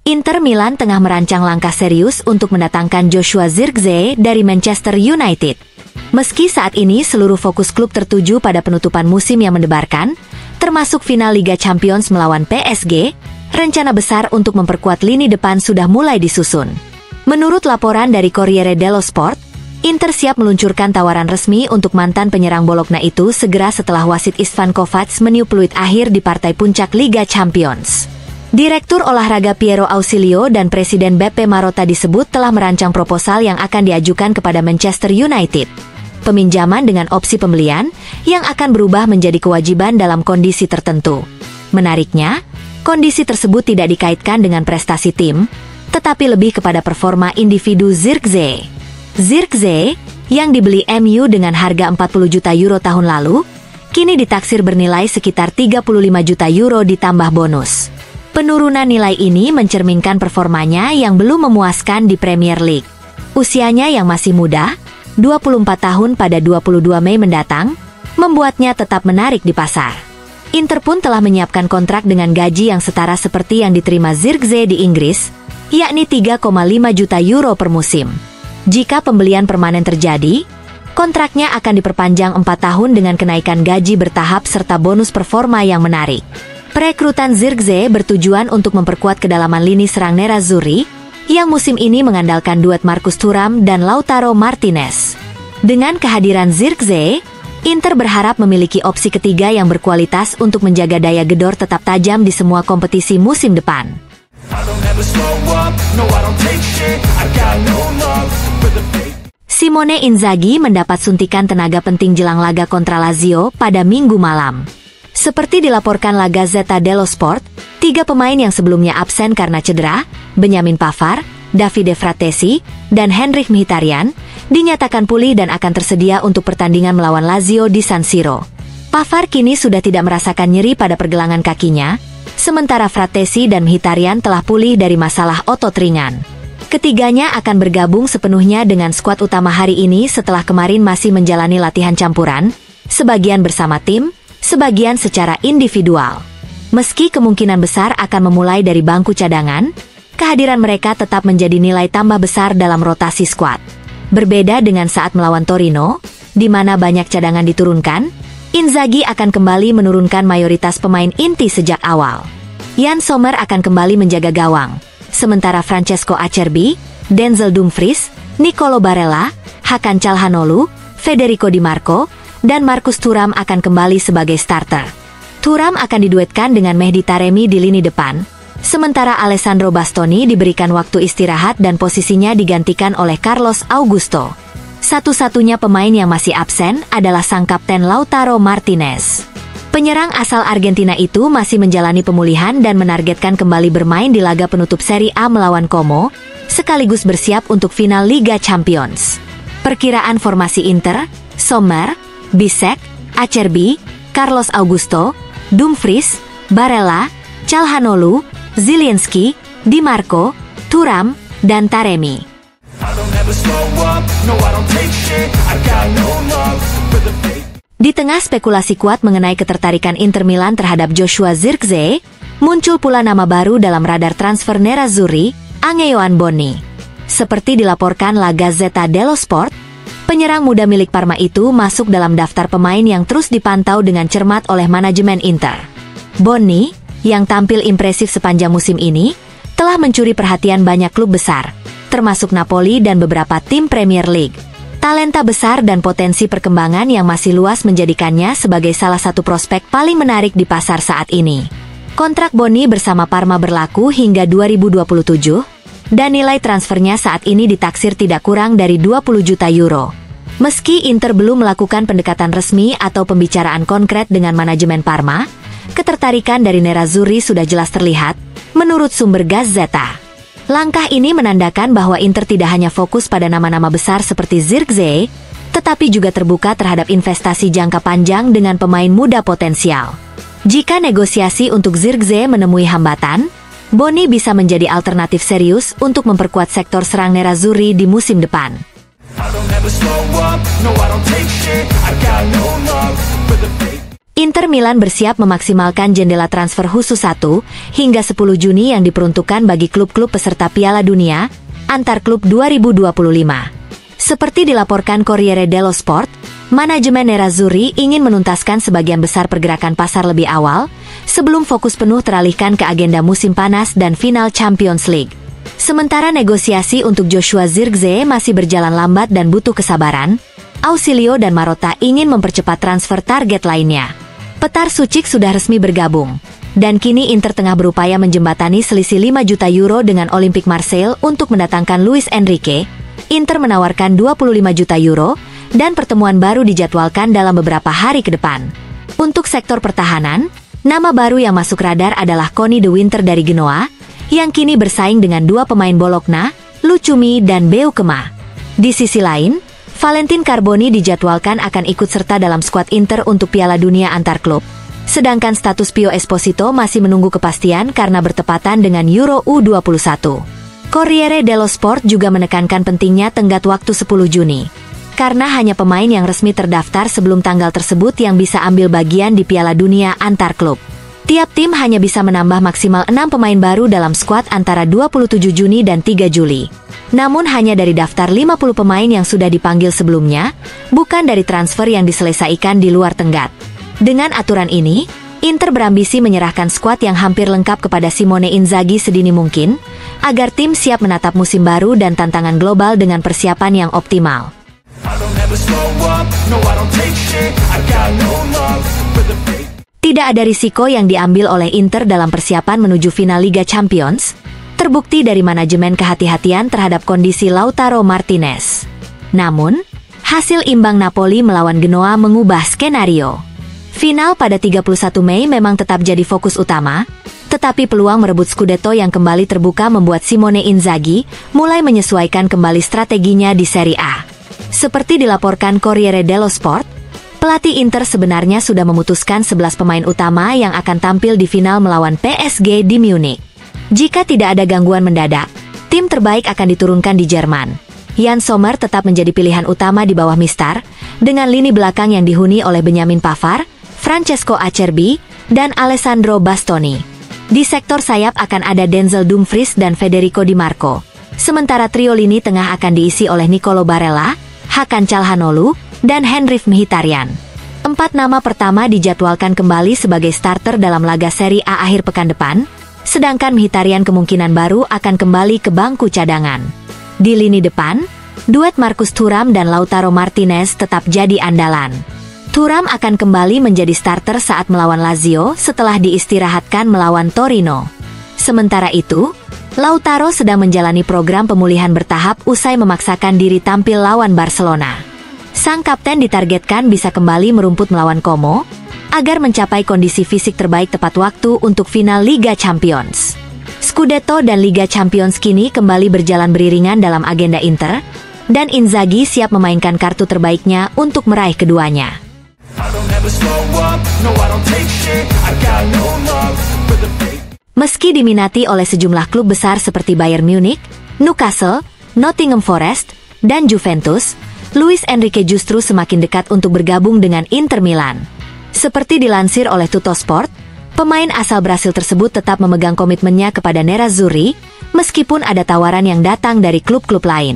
Inter Milan tengah merancang langkah serius untuk mendatangkan Joshua Zirkzee dari Manchester United. Meski saat ini seluruh fokus klub tertuju pada penutupan musim yang mendebarkan, termasuk final Liga Champions melawan PSG, rencana besar untuk memperkuat lini depan sudah mulai disusun. Menurut laporan dari Corriere dello Sport, Inter siap meluncurkan tawaran resmi untuk mantan penyerang Bologna itu segera setelah wasit Istvan Kovac meniup peluit akhir di partai puncak Liga Champions. Direktur olahraga Piero Ausilio dan Presiden Beppe Marotta disebut telah merancang proposal yang akan diajukan kepada Manchester United. Peminjaman dengan opsi pembelian yang akan berubah menjadi kewajiban dalam kondisi tertentu. Menariknya, kondisi tersebut tidak dikaitkan dengan prestasi tim, tetapi lebih kepada performa individu Zirkzee. Zirkzee, yang dibeli MU dengan harga 40 juta euro tahun lalu, kini ditaksir bernilai sekitar 35 juta euro ditambah bonus. Penurunan nilai ini mencerminkan performanya yang belum memuaskan di Premier League. Usianya yang masih muda, 24 tahun pada 22 Mei mendatang, membuatnya tetap menarik di pasar. Inter pun telah menyiapkan kontrak dengan gaji yang setara seperti yang diterima Zirkzee di Inggris, yakni 3,5 juta euro per musim. Jika pembelian permanen terjadi, kontraknya akan diperpanjang 4 tahun dengan kenaikan gaji bertahap serta bonus performa yang menarik. Perekrutan Zirkzee bertujuan untuk memperkuat kedalaman lini serang Nerazzurri, yang musim ini mengandalkan duet Marcus Thuram dan Lautaro Martinez. Dengan kehadiran Zirkzee, Inter berharap memiliki opsi ketiga yang berkualitas untuk menjaga daya gedor tetap tajam di semua kompetisi musim depan. Simone Inzaghi mendapat suntikan tenaga penting jelang laga kontra Lazio pada Minggu malam. Seperti dilaporkan La Gazzetta dello Sport, 3 pemain yang sebelumnya absen karena cedera, Benjamin Pavard, Davide Fratesi, dan Henrikh Mkhitaryan, dinyatakan pulih dan akan tersedia untuk pertandingan melawan Lazio di San Siro. Pavard kini sudah tidak merasakan nyeri pada pergelangan kakinya, sementara Fratesi dan Mkhitaryan telah pulih dari masalah otot ringan. Ketiganya akan bergabung sepenuhnya dengan skuad utama hari ini setelah kemarin masih menjalani latihan campuran, sebagian bersama tim, sebagian secara individual. Meski kemungkinan besar akan memulai dari bangku cadangan, kehadiran mereka tetap menjadi nilai tambah besar dalam rotasi skuad. Berbeda dengan saat melawan Torino, di mana banyak cadangan diturunkan, Inzaghi akan kembali menurunkan mayoritas pemain inti sejak awal. Yann Sommer akan kembali menjaga gawang, sementara Francesco Acerbi, Denzel Dumfries, Nicolo Barella, Hakan Calhanoglu, Federico Di Marco, dan Marcus Thuram akan kembali sebagai starter. Thuram akan diduetkan dengan Mehdi Taremi di lini depan, sementara Alessandro Bastoni diberikan waktu istirahat dan posisinya digantikan oleh Carlos Augusto. Satu-satunya pemain yang masih absen adalah sang kapten Lautaro Martinez. Penyerang asal Argentina itu masih menjalani pemulihan dan menargetkan kembali bermain di laga penutup Serie A melawan Como, sekaligus bersiap untuk final Liga Champions. Perkiraan formasi Inter, Sommer, Bisek, Acerbi, Carlos Augusto, Dumfries, Barella, Calhanoglu, Zielinski, Di Marco, Thuram, dan Taremi. Di tengah spekulasi kuat mengenai ketertarikan Inter Milan terhadap Joshua Zirkzee, muncul pula nama baru dalam radar transfer Nerazzurri, Angeioan Bonni. Seperti dilaporkan La Gazzetta dello Sport, penyerang muda milik Parma itu masuk dalam daftar pemain yang terus dipantau dengan cermat oleh manajemen Inter. Bonni, yang tampil impresif sepanjang musim ini, telah mencuri perhatian banyak klub besar, termasuk Napoli dan beberapa tim Premier League. Talenta besar dan potensi perkembangan yang masih luas menjadikannya sebagai salah satu prospek paling menarik di pasar saat ini. Kontrak Bonni bersama Parma berlaku hingga 2027, dan nilai transfernya saat ini ditaksir tidak kurang dari 20 juta euro. Meski Inter belum melakukan pendekatan resmi atau pembicaraan konkret dengan manajemen Parma, ketertarikan dari Nerazzurri sudah jelas terlihat, menurut sumber Gazzetta. Langkah ini menandakan bahwa Inter tidak hanya fokus pada nama-nama besar seperti Zirkzee, tetapi juga terbuka terhadap investasi jangka panjang dengan pemain muda potensial. Jika negosiasi untuk Zirkzee menemui hambatan, Bonni bisa menjadi alternatif serius untuk memperkuat sektor serang Nerazzurri di musim depan. Inter Milan bersiap memaksimalkan jendela transfer khusus 1 hingga 10 Juni yang diperuntukkan bagi klub-klub peserta Piala Dunia antar klub 2025. Seperti dilaporkan Corriere dello Sport, manajemen Nerazzurri ingin menuntaskan sebagian besar pergerakan pasar lebih awal sebelum fokus penuh teralihkan ke agenda musim panas dan final Champions League. Sementara negosiasi untuk Joshua Zirkzee masih berjalan lambat dan butuh kesabaran, Ausilio dan Marotta ingin mempercepat transfer target lainnya. Petar Sucik sudah resmi bergabung, dan kini Inter tengah berupaya menjembatani selisih 5 juta euro dengan Olympique Marseille untuk mendatangkan Luis Enrique. Inter menawarkan 25 juta euro, dan pertemuan baru dijadwalkan dalam beberapa hari ke depan. Untuk sektor pertahanan, nama baru yang masuk radar adalah Conny de Winter dari Genoa, yang kini bersaing dengan dua pemain Bologna, Lucumi dan Beukema. Di sisi lain, Valentin Carboni dijadwalkan akan ikut serta dalam skuad Inter untuk Piala Dunia antar klub. Sedangkan status Pio Esposito masih menunggu kepastian karena bertepatan dengan Euro U21. Corriere dello Sport juga menekankan pentingnya tenggat waktu 10 Juni. Karena hanya pemain yang resmi terdaftar sebelum tanggal tersebut yang bisa ambil bagian di Piala Dunia antar klub. Tiap tim hanya bisa menambah maksimal 6 pemain baru dalam skuad antara 27 Juni dan 3 Juli. Namun hanya dari daftar 50 pemain yang sudah dipanggil sebelumnya, bukan dari transfer yang diselesaikan di luar tenggat. Dengan aturan ini, Inter berambisi menyerahkan skuad yang hampir lengkap kepada Simone Inzaghi sedini mungkin, agar tim siap menatap musim baru dan tantangan global dengan persiapan yang optimal. Tidak ada risiko yang diambil oleh Inter dalam persiapan menuju final Liga Champions, terbukti dari manajemen kehati-hatian terhadap kondisi Lautaro Martinez. Namun, hasil imbang Napoli melawan Genoa mengubah skenario. Final pada 31 Mei memang tetap jadi fokus utama, tetapi peluang merebut Scudetto yang kembali terbuka membuat Simone Inzaghi mulai menyesuaikan kembali strateginya di Serie A. Seperti dilaporkan Corriere dello Sport, pelatih Inter sebenarnya sudah memutuskan 11 pemain utama yang akan tampil di final melawan PSG di Munich. Jika tidak ada gangguan mendadak, tim terbaik akan diturunkan di Jerman. Jan Sommer tetap menjadi pilihan utama di bawah Mistar, dengan lini belakang yang dihuni oleh Benjamin Pavard, Francesco Acerbi, dan Alessandro Bastoni. Di sektor sayap akan ada Denzel Dumfries dan Federico Di Marco. Sementara trio lini tengah akan diisi oleh Nicolo Barella, Hakan Calhanoglu, dan Henrikh Mkhitaryan. 4 nama pertama dijadwalkan kembali sebagai starter dalam laga Serie A akhir pekan depan, sedangkan Mkhitaryan kemungkinan baru akan kembali ke bangku cadangan. Di lini depan, duet Marcus Thuram dan Lautaro Martinez tetap jadi andalan. Thuram akan kembali menjadi starter saat melawan Lazio setelah diistirahatkan melawan Torino. Sementara itu, Lautaro sedang menjalani program pemulihan bertahap usai memaksakan diri tampil lawan Barcelona. Sang kapten ditargetkan bisa kembali merumput melawan Como, agar mencapai kondisi fisik terbaik tepat waktu untuk final Liga Champions. Scudetto dan Liga Champions kini kembali berjalan beriringan dalam agenda Inter, dan Inzaghi siap memainkan kartu terbaiknya untuk meraih keduanya. Meski diminati oleh sejumlah klub besar seperti Bayern Munich, Newcastle, Nottingham Forest, dan Juventus, Luis Enrique justru semakin dekat untuk bergabung dengan Inter Milan. Seperti dilansir oleh Tuttosport, pemain asal Brasil tersebut tetap memegang komitmennya kepada Nerazzurri, meskipun ada tawaran yang datang dari klub-klub lain.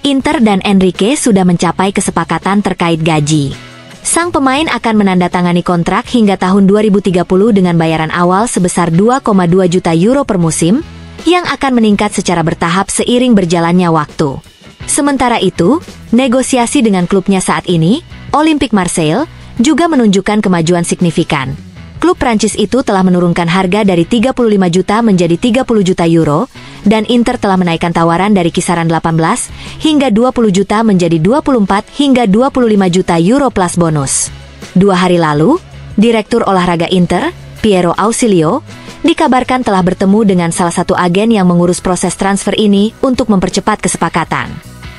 Inter dan Enrique sudah mencapai kesepakatan terkait gaji. Sang pemain akan menandatangani kontrak hingga tahun 2030 dengan bayaran awal sebesar 2,2 juta euro per musim, yang akan meningkat secara bertahap seiring berjalannya waktu. Sementara itu, negosiasi dengan klubnya saat ini, Olympique Marseille, juga menunjukkan kemajuan signifikan. Klub Prancis itu telah menurunkan harga dari 35 juta menjadi 30 juta euro, dan Inter telah menaikkan tawaran dari kisaran 18 hingga 20 juta menjadi 24 hingga 25 juta euro plus bonus. 2 hari lalu, Direktur Olahraga Inter, Piero Ausilio, dikabarkan telah bertemu dengan salah satu agen yang mengurus proses transfer ini untuk mempercepat kesepakatan.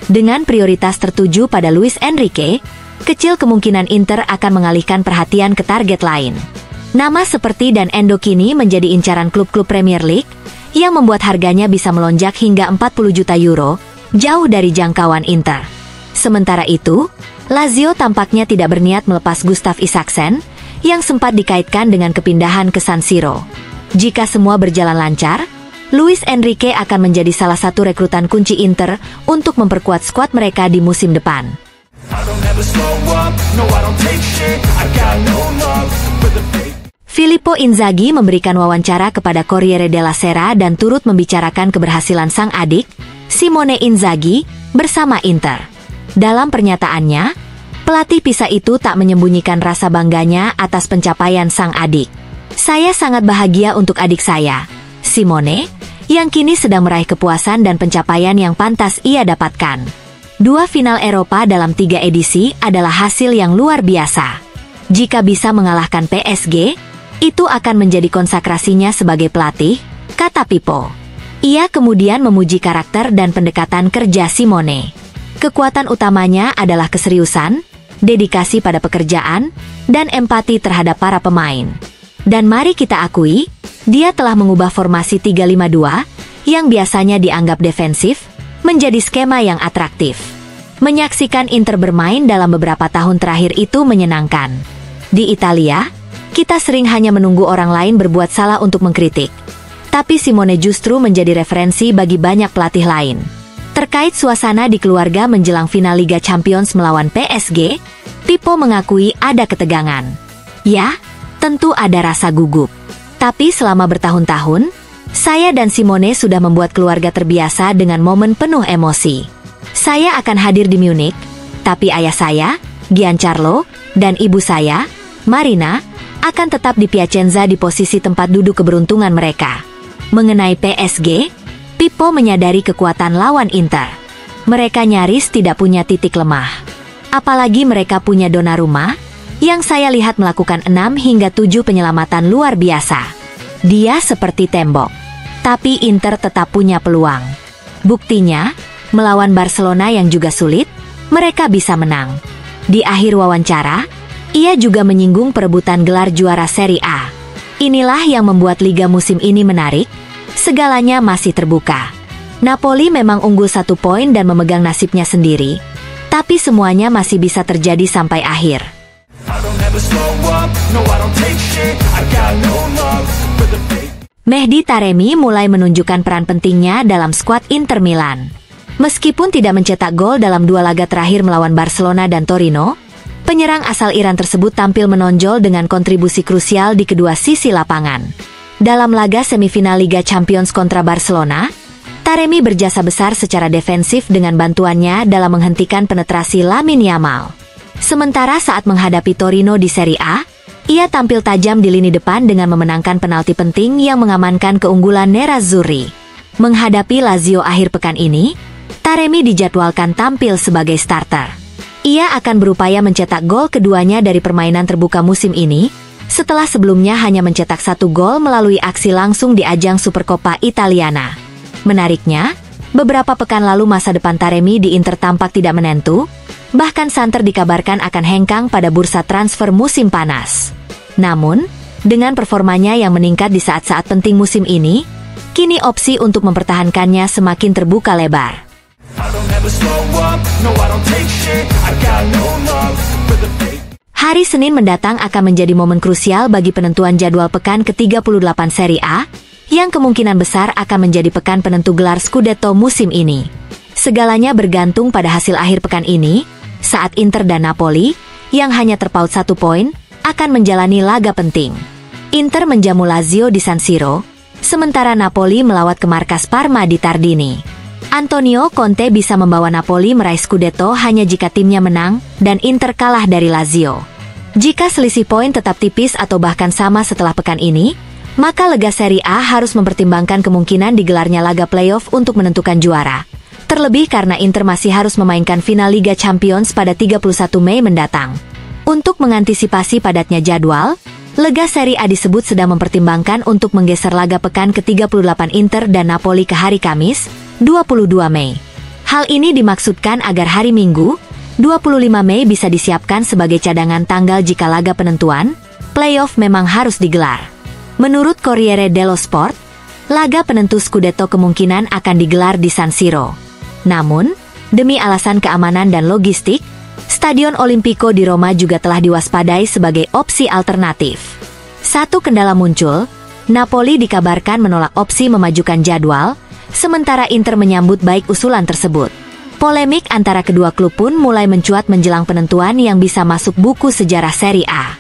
Dengan prioritas tertuju pada Luis Enrique, kecil kemungkinan Inter akan mengalihkan perhatian ke target lain. Nama seperti Dan Endo kini menjadi incaran klub-klub Premier League, yang membuat harganya bisa melonjak hingga 40 juta euro, jauh dari jangkauan Inter. Sementara itu, Lazio tampaknya tidak berniat melepas Gustav Isaksen, yang sempat dikaitkan dengan kepindahan ke San Siro. Jika semua berjalan lancar, Luis Enrique akan menjadi salah satu rekrutan kunci Inter untuk memperkuat skuad mereka di musim depan. Filippo Inzaghi memberikan wawancara kepada Corriere della Sera dan turut membicarakan keberhasilan sang adik, Simone Inzaghi, bersama Inter. Dalam pernyataannya, pelatih Pisa itu tak menyembunyikan rasa bangganya atas pencapaian sang adik. "Saya sangat bahagia untuk adik saya, Simone, yang kini sedang meraih kepuasan dan pencapaian yang pantas ia dapatkan. 2 final Eropa dalam 3 edisi adalah hasil yang luar biasa. Jika bisa mengalahkan PSG, itu akan menjadi konsakrasinya sebagai pelatih," kata Pippo. Ia kemudian memuji karakter dan pendekatan kerja Simone. Kekuatan utamanya adalah keseriusan, dedikasi pada pekerjaan, dan empati terhadap para pemain. Dan mari kita akui, dia telah mengubah formasi 3-5-2, yang biasanya dianggap defensif, menjadi skema yang atraktif. Menyaksikan Inter bermain dalam beberapa tahun terakhir itu menyenangkan. Di Italia, kita sering hanya menunggu orang lain berbuat salah untuk mengkritik. Tapi Simone justru menjadi referensi bagi banyak pelatih lain. Terkait suasana di keluarga menjelang final Liga Champions melawan PSG, Pippo mengakui ada ketegangan. Ya, tentu ada rasa gugup. Tapi selama bertahun-tahun, saya dan Simone sudah membuat keluarga terbiasa dengan momen penuh emosi. Saya akan hadir di Munich, tapi ayah saya, Giancarlo, dan ibu saya, Marina, akan tetap di Piacenza di posisi tempat duduk keberuntungan mereka. Mengenai PSG, Pippo menyadari kekuatan lawan Inter. Mereka nyaris tidak punya titik lemah. Apalagi mereka punya Donnarumma, yang saya lihat melakukan 6 hingga 7 penyelamatan luar biasa. Dia seperti tembok. Tapi Inter tetap punya peluang. Buktinya, melawan Barcelona yang juga sulit, mereka bisa menang. Di akhir wawancara, ia juga menyinggung perebutan gelar juara Serie A. Inilah yang membuat liga musim ini menarik, segalanya masih terbuka. Napoli memang unggul 1 poin dan memegang nasibnya sendiri, tapi semuanya masih bisa terjadi sampai akhir. Mehdi Taremi mulai menunjukkan peran pentingnya dalam skuad Inter Milan. Meskipun tidak mencetak gol dalam 2 laga terakhir melawan Barcelona dan Torino, penyerang asal Iran tersebut tampil menonjol dengan kontribusi krusial di kedua sisi lapangan. Dalam laga semifinal Liga Champions kontra Barcelona, Taremi berjasa besar secara defensif dengan bantuannya dalam menghentikan penetrasi Lamine Yamal. Sementara saat menghadapi Torino di Serie A, ia tampil tajam di lini depan dengan memenangkan penalti penting yang mengamankan keunggulan Nerazzurri. Menghadapi Lazio akhir pekan ini, Taremi dijadwalkan tampil sebagai starter. Ia akan berupaya mencetak gol keduanya dari permainan terbuka musim ini, setelah sebelumnya hanya mencetak 1 gol melalui aksi langsung di ajang Supercoppa Italiana. Menariknya, beberapa pekan lalu masa depan Taremi di Inter tampak tidak menentu, bahkan santer dikabarkan akan hengkang pada bursa transfer musim panas. Namun, dengan performanya yang meningkat di saat-saat penting musim ini, kini opsi untuk mempertahankannya semakin terbuka lebar. Hari Senin mendatang akan menjadi momen krusial bagi penentuan jadwal pekan ke-38 Serie A, yang kemungkinan besar akan menjadi pekan penentu gelar Scudetto musim ini. Segalanya bergantung pada hasil akhir pekan ini, saat Inter dan Napoli, yang hanya terpaut 1 poin, akan menjalani laga penting. Inter menjamu Lazio di San Siro, sementara Napoli melawat ke markas Parma di Tardini. Antonio Conte bisa membawa Napoli meraih Scudetto hanya jika timnya menang dan Inter kalah dari Lazio. Jika selisih poin tetap tipis atau bahkan sama setelah pekan ini, maka Lega Serie A harus mempertimbangkan kemungkinan digelarnya laga playoff untuk menentukan juara. Terlebih karena Inter masih harus memainkan final Liga Champions pada 31 Mei mendatang. Untuk mengantisipasi padatnya jadwal, Lega Serie A disebut sedang mempertimbangkan untuk menggeser laga pekan ke-38 Inter dan Napoli ke hari Kamis, 22 Mei. Hal ini dimaksudkan agar hari Minggu, 25 Mei bisa disiapkan sebagai cadangan tanggal jika laga penentuan, playoff memang harus digelar. Menurut Corriere dello Sport, laga penentu Scudetto kemungkinan akan digelar di San Siro. Namun, demi alasan keamanan dan logistik, Stadion Olimpico di Roma juga telah diwaspadai sebagai opsi alternatif. Satu kendala muncul, Napoli dikabarkan menolak opsi memajukan jadwal, sementara Inter menyambut baik usulan tersebut. Polemik antara kedua klub pun mulai mencuat menjelang penentuan yang bisa masuk buku sejarah Serie A.